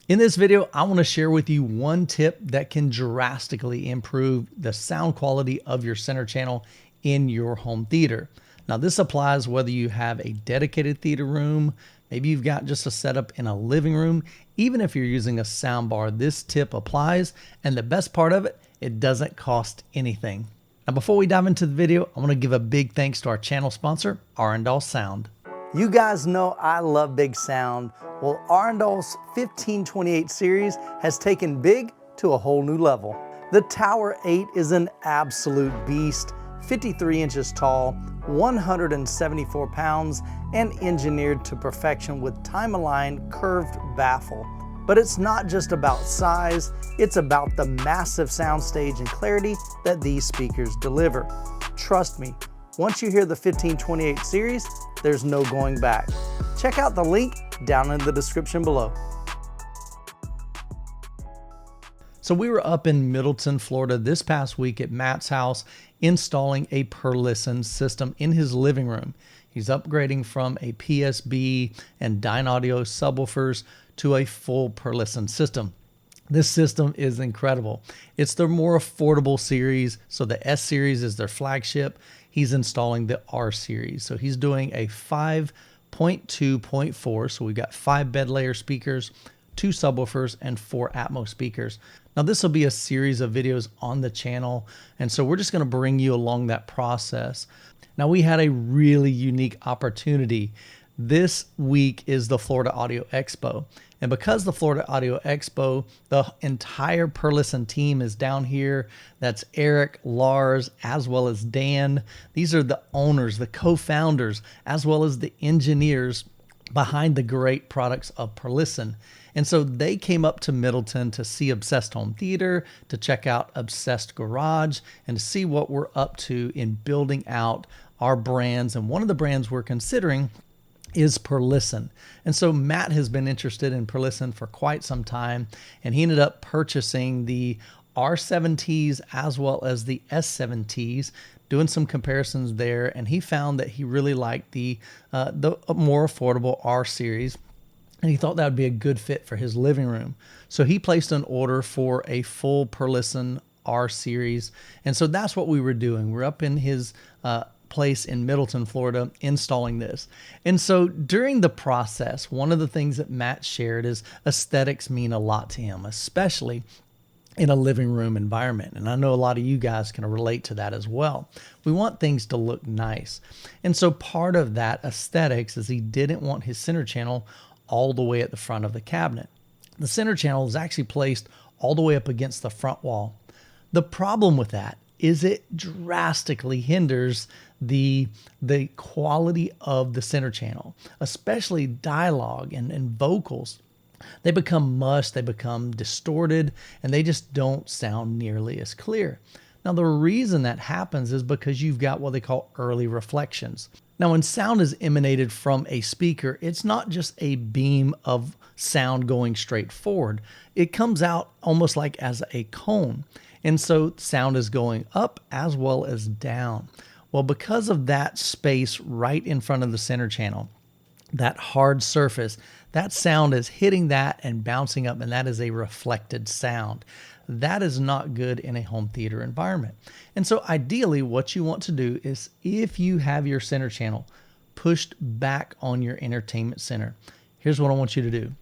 In this video, I want to share with you one tip that can drastically improve the sound quality of your center channel in your home theater. Now, this applies whether you have a dedicated theater room, maybe you've got just a setup in a living room. Even if you're using a sound bar, this tip applies, and the best part of it, it doesn't cost anything. Now, before we dive into the video, I want to give a big thanks to our channel sponsor, Arundel Sound. You guys know I love big sound. Well, Arundel's 1528 series has taken big to a whole new level. The Tower 8 is an absolute beast, 53 inches tall, 174 pounds, and engineered to perfection with time-aligned curved baffle. But it's not just about size, it's about the massive soundstage and clarity that these speakers deliver. Trust me, once you hear the 1528 series, there's no going back. Check out the link down in the description below. So we were up in Middleton, Florida this past week at Matt's house installing a per-listen system in his living room. He's upgrading from a PSB and Dynaudio subwoofers to a full per-listen system. This system is incredible. It's their more affordable series. So the S series is their flagship. He's installing the R series. So he's doing a 5.2.4. So we've got 5 bed layer speakers, 2 subwoofers, and 4 Atmos speakers. Now this will be a series of videos on the channel. And so we're just going to bring you along that process. Now we had a really unique opportunity. This week is the Florida Audio Expo. And because the Florida Audio Expo, the entire per-listen team is down here. That's Eric, Lars, as well as Dan. These are the owners, the co-founders, as well as the engineers behind the great products of per-listen. And so they came up to Middleton to see Obsessed Home Theater, to check out Obsessed Garage, and to see what we're up to in building out our brands. And one of the brands we're considering is per-listen. And so Matt has been interested in per-listen for quite some time, and he ended up purchasing the R7Ts as well as the S7Ts, doing some comparisons there, and he found that he really liked the more affordable R series, and he thought that would be a good fit for his living room. So he placed an order for a full per-listen R series, and so that's what we were doing. We're up in his place in Middleton, Florida, installing this. And so during the process, one of the things that Matt shared is aesthetics mean a lot to him, especially in a living room environment. And I know a lot of you guys can relate to that as well. We want things to look nice. And so part of that aesthetics is he didn't want his center channel all the way at the front of the cabinet. The center channel is actually placed all the way up against the front wall. The problem with that is it drastically hinders the quality of the center channel, especially dialogue and vocals. They become mush, they become distorted, and they just don't sound nearly as clear. Now, the reason that happens is because you've got what they call early reflections. Now, when sound is emanated from a speaker, it's not just a beam of sound going straight forward. It comes out almost like as a cone. And so sound is going up as well as down. Well, because of that space right in front of the center channel, that hard surface, that sound is hitting that and bouncing up, and that is a reflected sound. That is not good in a home theater environment. And so ideally what you want to do is, if you have your center channel pushed back on your entertainment center, here's what I want you to do.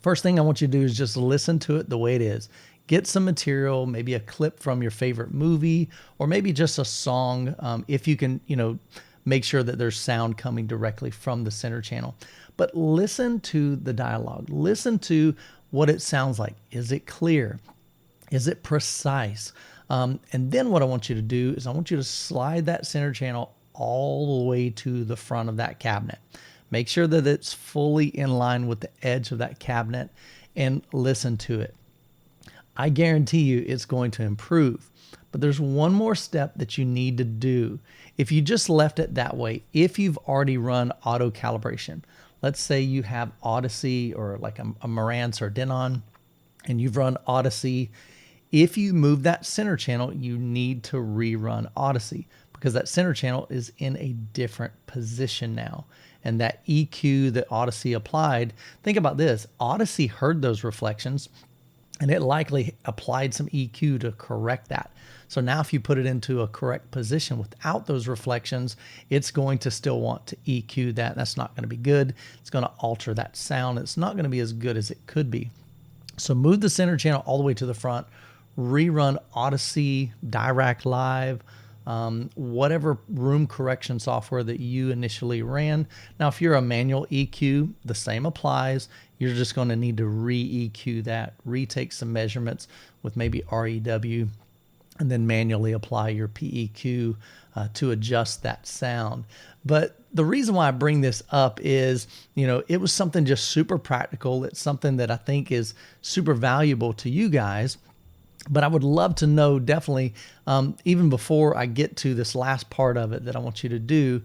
First thing I want you to do is just listen to it the way it is. Get some material, maybe a clip from your favorite movie, or maybe just a song, if you can, make sure that there's sound coming directly from the center channel. But listen to the dialogue. Listen to what it sounds like. Is it clear? Is it precise? And then what I want you to do is I want you to slide that center channel all the way to the front of that cabinet. Make sure that it's fully in line with the edge of that cabinet and listen to it. I guarantee you it's going to improve. But there's one more step that you need to do. If you just left it that way, if you've already run auto calibration, let's say you have Odyssey or like a Marantz or Denon, and you've run Odyssey. If you move that center channel, you need to rerun Odyssey, because that center channel is in a different position now. And that EQ that Odyssey applied, think about this, Odyssey heard those reflections and it likely applied some EQ to correct that. So now if you put it into a correct position without those reflections, it's going to still want to EQ that. That's not going to be good. It's going to alter that sound. It's not going to be as good as it could be. So move the center channel all the way to the front, rerun Odyssey, Dirac Live, whatever room correction software that you initially ran. Now, if you're a manual EQ, the same applies. You're just going to need to re-EQ that, retake some measurements with maybe REW, and then manually apply your PEQ to adjust that sound. But the reason why I bring this up is, it was something just super practical. It's something that I think is super valuable to you guys. But I would love to know, definitely, even before I get to this last part of it that I want you to do,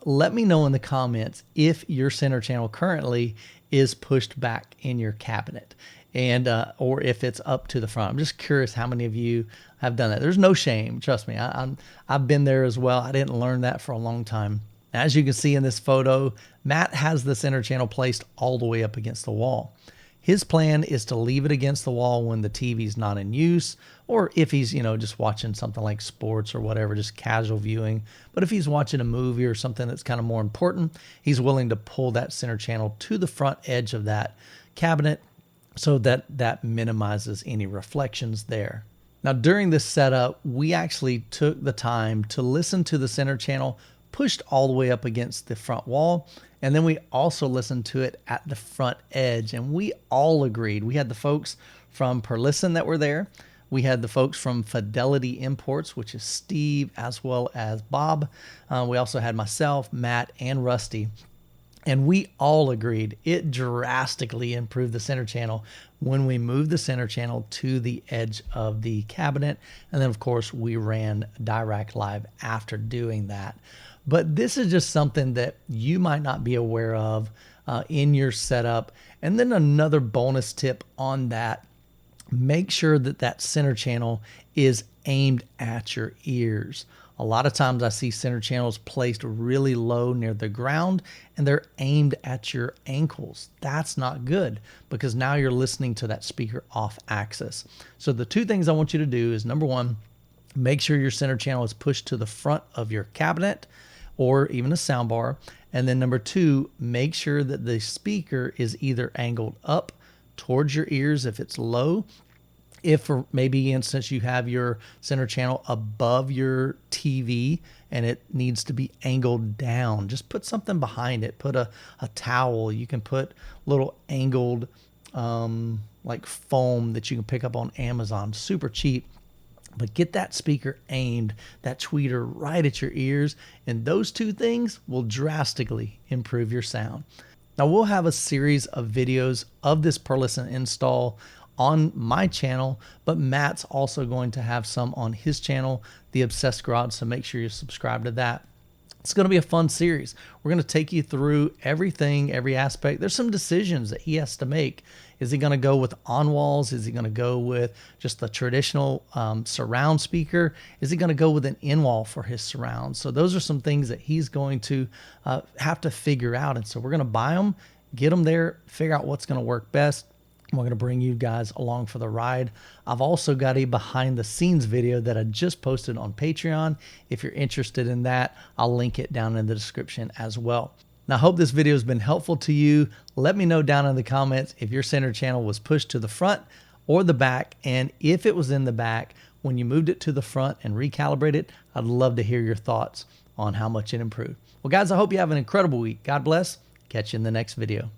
let me know in the comments if your center channel currently is pushed back in your cabinet, and or if it's up to the front. I'm just curious how many of you have done that. There's no shame, trust me. I've been there as well. I didn't learn that for a long time. As you can see in this photo, Matt has the center channel placed all the way up against the wall. His plan is to leave it against the wall when the TV's not in use, or if he's, just watching something like sports or whatever, just casual viewing. But if he's watching a movie or something that's kind of more important, he's willing to pull that center channel to the front edge of that cabinet so that minimizes any reflections there. Now, during this setup, we actually took the time to listen to the center channel pushed all the way up against the front wall. And then we also listened to it at the front edge, and we all agreed. We had the folks from Perlisten that were there. We had the folks from Fidelity Imports, which is Steve, as well as Bob. We also had myself, Matt, and Rusty. And we all agreed it drastically improved the center channel when we moved the center channel to the edge of the cabinet. And then, of course, we ran Dirac Live after doing that. But this is just something that you might not be aware of in your setup. And then another bonus tip on that, make sure that that center channel is aimed at your ears. A lot of times I see center channels placed really low near the ground and they're aimed at your ankles. That's not good because now you're listening to that speaker off axis. So the two things I want you to do is, number one, make sure your center channel is pushed to the front of your cabinet or even a sound bar. And then number two, make sure that the speaker is either angled up towards your ears if it's low. If, for maybe instance, you have your center channel above your TV and it needs to be angled down, just put something behind it. Put a towel. You can put little angled like foam that you can pick up on Amazon, super cheap. But get that speaker aimed, that tweeter right at your ears, and those two things will drastically improve your sound. Now, we'll have a series of videos of this Perlisten install on my channel, but Matt's also going to have some on his channel, The Obsessed Garage, so make sure you subscribe to that. It's going to be a fun series. We're going to take you through everything, every aspect. There's some decisions that he has to make. Is he going to go with on-walls? Is he going to go with just the traditional surround speaker? Is he going to go with an in-wall for his surround? So those are some things that he's going to have to figure out. And so we're going to buy them, get them there, figure out what's going to work best. We're going to bring you guys along for the ride. I've also got a behind the scenes video that I just posted on Patreon. If you're interested in that, I'll link it down in the description as well. Now, I hope this video has been helpful to you. Let me know down in the comments if your center channel was pushed to the front or the back. And if it was in the back, when you moved it to the front and recalibrated, I'd love to hear your thoughts on how much it improved. Well, guys, I hope you have an incredible week. God bless. Catch you in the next video.